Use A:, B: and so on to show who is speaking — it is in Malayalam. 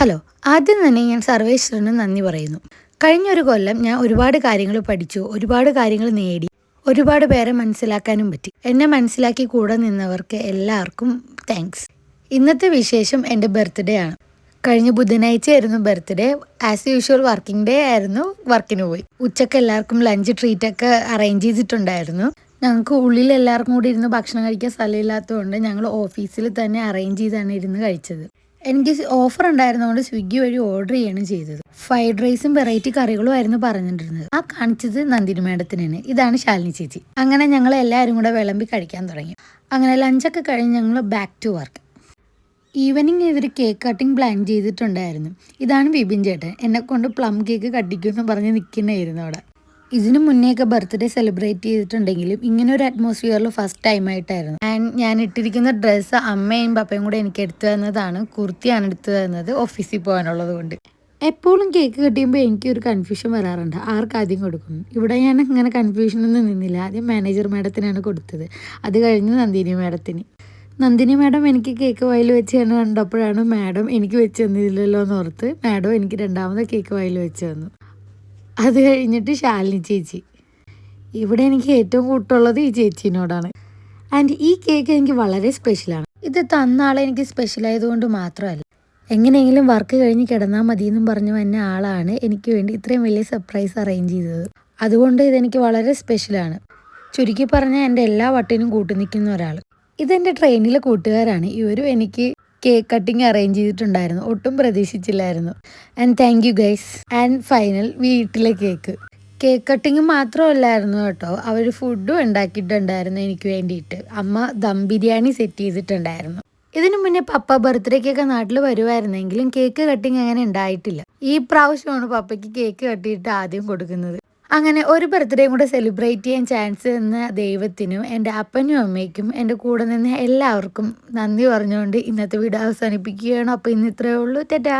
A: ഹലോ, ആദ്യം തന്നെ ഞാൻ സർവേശ്വരന് നന്ദി പറയുന്നു. കഴിഞ്ഞൊരു കൊല്ലം ഞാൻ ഒരുപാട് കാര്യങ്ങൾ പഠിച്ചു, ഒരുപാട് കാര്യങ്ങൾ നേടി, ഒരുപാട് പേരെ മനസ്സിലാക്കാനും പറ്റി. എന്നെ മനസ്സിലാക്കി കൂടെ നിന്നവർക്ക് എല്ലാവർക്കും താങ്ക്സ്. ഇന്നത്തെ വിശേഷം എൻ്റെ ബർത്ത്ഡേ ആണ്. കഴിഞ്ഞ ബുധനാഴ്ചയായിരുന്നു birthday. As usual working day ആയിരുന്നു. വർക്കിന് പോയി. ഉച്ചക്ക് എല്ലാവർക്കും ലഞ്ച് ട്രീറ്റൊക്കെ അറേഞ്ച് ചെയ്തിട്ടുണ്ടായിരുന്നു. ഞങ്ങൾക്ക് ഉള്ളിൽ എല്ലാവർക്കും കൂടി ഇരുന്ന് ഭക്ഷണം കഴിക്കാൻ സ്ഥലമില്ലാത്തതുകൊണ്ട് ഞങ്ങൾ ഓഫീസിൽ തന്നെ അറേഞ്ച് ചെയ്താണ് ഇരുന്ന് കഴിച്ചത്. എനിക്ക് ഓഫർ ഉണ്ടായിരുന്നതുകൊണ്ട് സ്വിഗ്ഗി വഴി ഓർഡർ ചെയ്യാണ് ചെയ്തത്. ഫ്രൈഡ് റൈസും വെറൈറ്റി കറികളും ആയിരുന്നു പറഞ്ഞിട്ടിരുന്നത്. ആ കാണിച്ചത് നന്ദിനി മാഡത്തിനാണ്. ഇതാണ് ശാലിനി ചേച്ചി. അങ്ങനെ ഞങ്ങൾ എല്ലാവരും കൂടെ വിളമ്പി കഴിക്കാൻ തുടങ്ങി. അങ്ങനെ ലഞ്ചൊക്കെ കഴിഞ്ഞ് ഞങ്ങൾ ബാക്ക് ടു വർക്ക്. ഈവനിങ് ഇവർ കേക്ക് കട്ടിങ് പ്ലാൻ ചെയ്തിട്ടുണ്ടായിരുന്നു. ഇതാണ് വിപിൻ ചേട്ടൻ. എന്നെ കൊണ്ട് പ്ലം കേക്ക് കട്ടിക്കുമെന്ന് പറഞ്ഞ് നിൽക്കുന്നതായിരുന്നു അവിടെ. ഇതിനു മുന്നേയൊക്കെ ബർത്ത്ഡേ സെലിബ്രേറ്റ് ചെയ്തിട്ടുണ്ടെങ്കിലും ഇങ്ങനെ ഒരു അറ്റ്മോസ്ഫിയറിൽ ഫസ്റ്റ് ടൈമായിട്ടായിരുന്നു. ആൻഡ് ഞാൻ ഇട്ടിരിക്കുന്ന ഡ്രസ്സ് അമ്മയും പപ്പയും കൂടെ എനിക്ക് എടുത്തു തന്നതാണ്. കുർത്തിയാണ് എടുത്തു തന്നത് ഓഫീസിൽ പോകാനുള്ളത് കൊണ്ട്. എപ്പോഴും കേക്ക് കിട്ടിയുമ്പോൾ എനിക്കൊരു കൺഫ്യൂഷൻ വരാറുണ്ട്, ആർക്ക് ആദ്യം കൊടുക്കുന്നു. ഇവിടെ ഞാൻ ഇങ്ങനെ കൺഫ്യൂഷനൊന്നും നിന്നില്ല. ആദ്യം മാനേജർ മാഡത്തിനാണ് കൊടുത്തത്, അത് കഴിഞ്ഞ് നന്ദിനി മാഡത്തിന്. നന്ദിനി മാഡം എനിക്ക് കേക്ക് വായിൽ വെച്ച് തന്നെ കണ്ടപ്പോഴാണ് മാഡം എനിക്ക് വെച്ച് തന്നില്ലല്ലോ എന്ന് ഓർത്ത് മാഡം എനിക്ക് രണ്ടാമത് കേക്ക് വായിൽ വെച്ച് തന്നു. അത് കഴിഞ്ഞിട്ട് ശാലിനി ചേച്ചി. ഇവിടെ എനിക്ക് ഏറ്റവും കൂട്ടുള്ളത് ഈ ചേച്ചീനോടാണ്. ആൻഡ് ഈ കേക്ക് എനിക്ക് വളരെ സ്പെഷ്യലാണ്. ഇത് തന്ന ആളെ എനിക്ക് സ്പെഷ്യലായതുകൊണ്ട് മാത്രമല്ല, എങ്ങനെയെങ്കിലും വർക്ക് കഴിഞ്ഞ് കിടന്നാൽ മതിയെന്നും പറഞ്ഞു വന്ന ആളാണ് എനിക്ക് വേണ്ടി ഇത്രയും വലിയ സർപ്രൈസ് അറേഞ്ച് ചെയ്തത്. അതുകൊണ്ട് ഇതെനിക്ക് വളരെ സ്പെഷ്യലാണ്. ചുരുക്കി പറഞ്ഞാൽ എൻ്റെ എല്ലാ വട്ടിനും കൂട്ടു നിൽക്കുന്ന ഒരാൾ. ഇതെൻ്റെ ട്രെയിനിലെ കൂട്ടുകാരാണ്. ഇവരും എനിക്ക് കേക്ക് കട്ടിങ് അറേഞ്ച് ചെയ്തിട്ടുണ്ടായിരുന്നു. ഒട്ടും പ്രതീക്ഷിച്ചില്ലായിരുന്നു. And thank you guys. And final വീട്ടിലെ കേക്ക് കട്ടിങ് മാത്രമല്ലായിരുന്നു കേട്ടോ, അവർ ഫുഡും ഉണ്ടാക്കിയിട്ടുണ്ടായിരുന്നു എനിക്ക് വേണ്ടിയിട്ട്. അമ്മ ദം ബിരിയാണി സെറ്റ് ചെയ്തിട്ടുണ്ടായിരുന്നു. ഇതിനു മുന്നേ പപ്പ ബർത്ത്ഡേക്കൊക്കെ നാട്ടിൽ വരുമായിരുന്നെങ്കിലും കേക്ക് കട്ടിങ് അങ്ങനെ ഉണ്ടായിട്ടില്ല. ഈ പ്രാവശ്യമാണ് പപ്പയ്ക്ക് കേക്ക് കട്ടിയിട്ട് ആദ്യം കൊടുക്കുന്നത്. അങ്ങനെ ഒരു ബർത്ത്ഡേയും കൂടെ സെലിബ്രേറ്റ് ചെയ്യാൻ ചാൻസ് തന്ന ദൈവത്തിനും എൻ്റെ അപ്പനും അമ്മയ്ക്കും എൻ്റെ കൂടെ നിന്ന് എല്ലാവർക്കും നന്ദി പറഞ്ഞുകൊണ്ട് ഇന്നത്തെ വീഡിയോ അവസാനിപ്പിക്കുകയാണ്. അപ്പോൾ ഇന്ന് ഇത്രയേ ഉള്ളൂ. ടാറ്റാ.